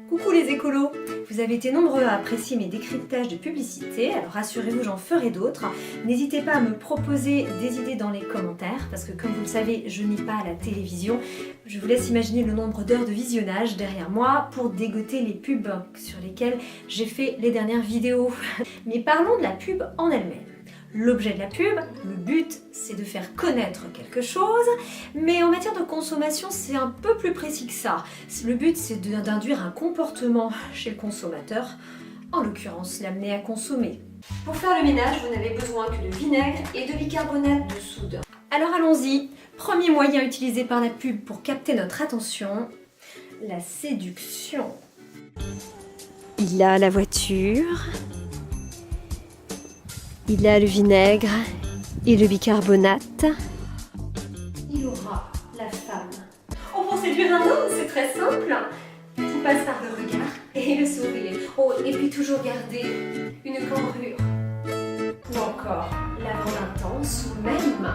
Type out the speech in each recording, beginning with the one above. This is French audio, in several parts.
Coucou les écolos! Vous avez été nombreux à apprécier mes décryptages de publicité, alors rassurez-vous, j'en ferai d'autres. N'hésitez pas à me proposer des idées dans les commentaires, parce que comme vous le savez, je n'ai pas la télévision. Je vous laisse imaginer le nombre d'heures de visionnage derrière moi pour dégoter les pubs sur lesquelles j'ai fait les dernières vidéos. Mais parlons de la pub en elle-même. L'objet de la pub, le but, c'est de faire connaître quelque chose, mais en matière de consommation, c'est un peu plus précis que ça. Le but, c'est d'induire un comportement chez le consommateur, en l'occurrence l'amener à consommer. Pour faire le ménage, vous n'avez besoin que de vinaigre et de bicarbonate de soude. Alors allons-y, premier moyen utilisé par la pub pour capter notre attention, la séduction. Il a la voiture. Il a le vinaigre et le bicarbonate. Il aura la femme. Oh, pour séduire un homme, c'est très simple. Tout passe par le regard et le sourire. Oh, et puis toujours garder une cambrure. Ou encore lavande intense ou même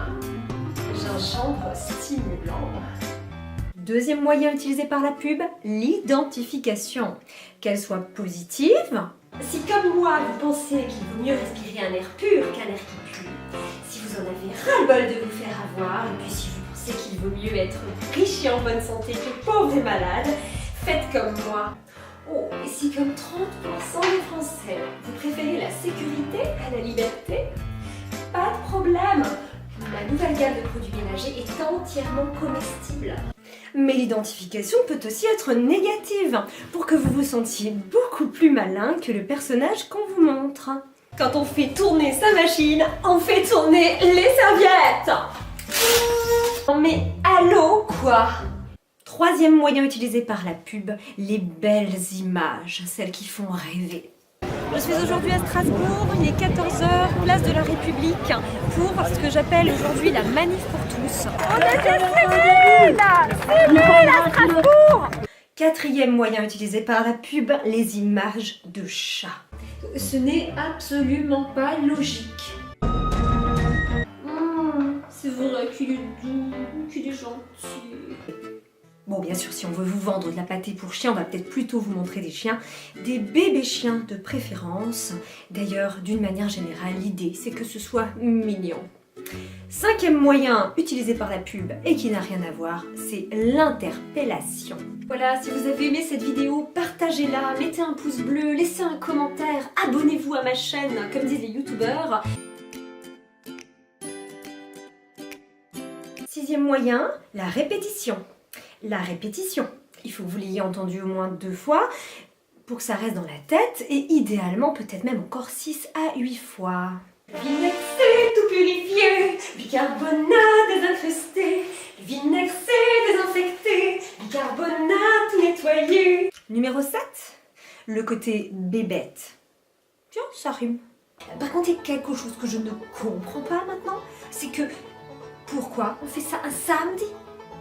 gingembre stimulant. Deuxième moyen utilisé par la pub, l'identification. Qu'elle soit positive. Si comme moi, vous pensez qu'il vaut mieux respirer un air pur qu'un air qui pue, si vous en avez ras-le-bol de vous faire avoir, et puis si vous pensez qu'il vaut mieux être riche et en bonne santé que pauvre et malade, faites comme moi. Oh, et si comme 30% des Français, vous préférez la sécurité à la liberté, pas de problème. La nouvelle gamme de produits ménagers est entièrement comestible. Mais l'identification peut aussi être négative, pour que vous vous sentiez beaucoup plus malin que le personnage qu'on vous montre. Quand on fait tourner sa machine, on fait tourner les serviettes. Mais allô quoi? Troisième moyen utilisé par la pub, les belles images, celles qui font rêver. Je suis aujourd'hui à Strasbourg, il est 14h, place de la République, pour ce que j'appelle aujourd'hui la manif pour tous. On était civils à Strasbourg. Quatrième moyen utilisé par la pub, les images de chats. Ce n'est absolument pas logique. C'est vrai qu'il est doux, qu'il est gentil. Bon, bien sûr, si on veut vous vendre de la pâtée pour chien, on va peut-être plutôt vous montrer des chiens, des bébés chiens de préférence. D'ailleurs, d'une manière générale, l'idée, c'est que ce soit mignon. Cinquième moyen utilisé par la pub et qui n'a rien à voir, c'est l'interpellation. Voilà, si vous avez aimé cette vidéo, partagez-la, mettez un pouce bleu, laissez un commentaire, abonnez-vous à ma chaîne, comme disent les youtubeurs. Sixième moyen, la répétition. La répétition. Il faut que vous l'ayez entendu au moins 2 fois pour que ça reste dans la tête et idéalement peut-être même encore 6 à 8 fois. Vinaigre c'est tout purifié, bicarbonate désincrusté, vinaigre c'est désinfecté, bicarbonate tout nettoyé. Numéro 7, le côté bébête. Tiens, ça rime. Par contre, il y a quelque chose que je ne comprends pas maintenant, c'est que pourquoi on fait ça un samedi?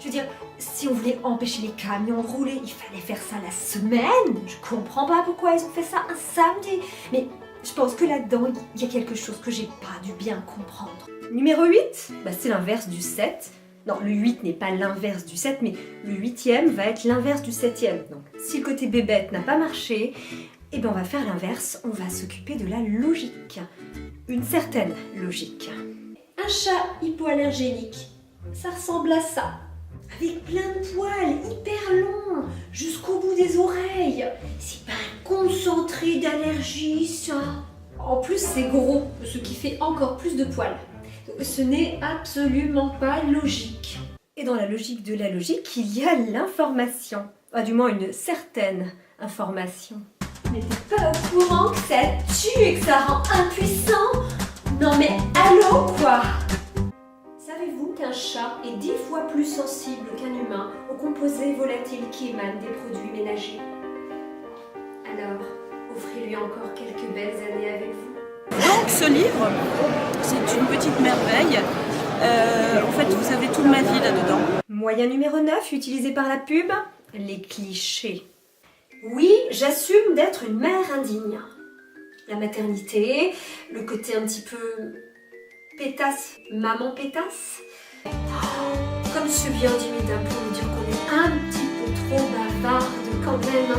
Je veux dire, si on voulait empêcher les camions de rouler, il fallait faire ça la semaine. Je comprends pas pourquoi ils ont fait ça un samedi. Mais je pense que là-dedans, il y a quelque chose que j'ai pas dû bien comprendre. Numéro 8, c'est l'inverse du 7. Non, le 8 n'est pas l'inverse du 7, mais le 8e va être l'inverse du 7e. Donc, si le côté bébête n'a pas marché, eh ben on va faire l'inverse, on va s'occuper de la logique. Une certaine logique. Un chat hypoallergénique, ça ressemble à ça. Avec plein de poils hyper longs, jusqu'au bout des oreilles. C'est pas un concentré d'allergie, ça. En plus, c'est gros, ce qui fait encore plus de poils. Donc, ce n'est absolument pas logique. Et dans la logique de la logique, il y a l'information. Du moins, une certaine information. Mais t'es pas au courant que ça tue et que ça rend impuissant? Non mais allô quoi? Savez-vous qu'un chat est 10 fois plus sensible qu'un humain aux composés volatiles qui émanent des produits ménagers? Alors, offrez-lui encore quelques belles années avec vous. Donc ce livre, c'est une petite merveille. En fait, vous avez toute ma vie là-dedans. Moyen numéro 9, utilisé par la pub, les clichés. Oui, j'assume d'être une mère indigne. La maternité, le côté un petit peu pétasse, maman pétasse. Comme je viens d'imiter pour me dire qu'on est un petit peu trop bavarde quand même.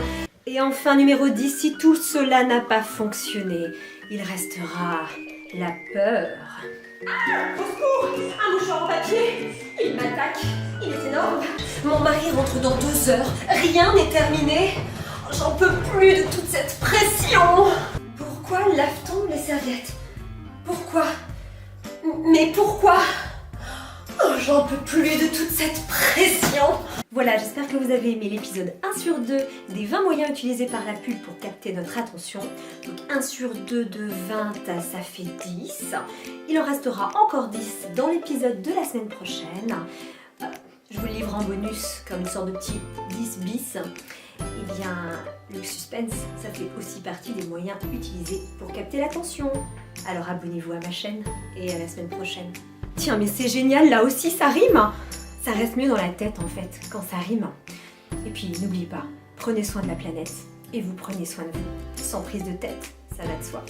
Et enfin, numéro 10, si tout cela n'a pas fonctionné, il restera la peur. Ah, au secours! Un mouchoir en papier! Il m'attaque, il est énorme. Mon mari rentre dans 2 heures, rien n'est terminé. J'en peux plus de toute cette pression. Pourquoi lave-t-on les serviettes? Pourquoi? Mais pourquoi? Oh, j'en peux plus de toute cette pression. Voilà, j'espère que vous avez aimé l'épisode 1 sur 2 des 20 moyens utilisés par la pub pour capter notre attention. Donc 1 sur 2 de 20, ça fait 10. Il en restera encore 10 dans l'épisode de la semaine prochaine. Je vous le livre en bonus comme une sorte de petit 10 bis. Eh bien, le suspense, ça fait aussi partie des moyens utilisés pour capter l'attention. Alors abonnez-vous à ma chaîne et à la semaine prochaine. Tiens, mais c'est génial, là aussi ça rime! Ça reste mieux dans la tête en fait, quand ça rime. Et puis n'oubliez pas, prenez soin de la planète et vous prenez soin de vous. Sans prise de tête, ça va de soi.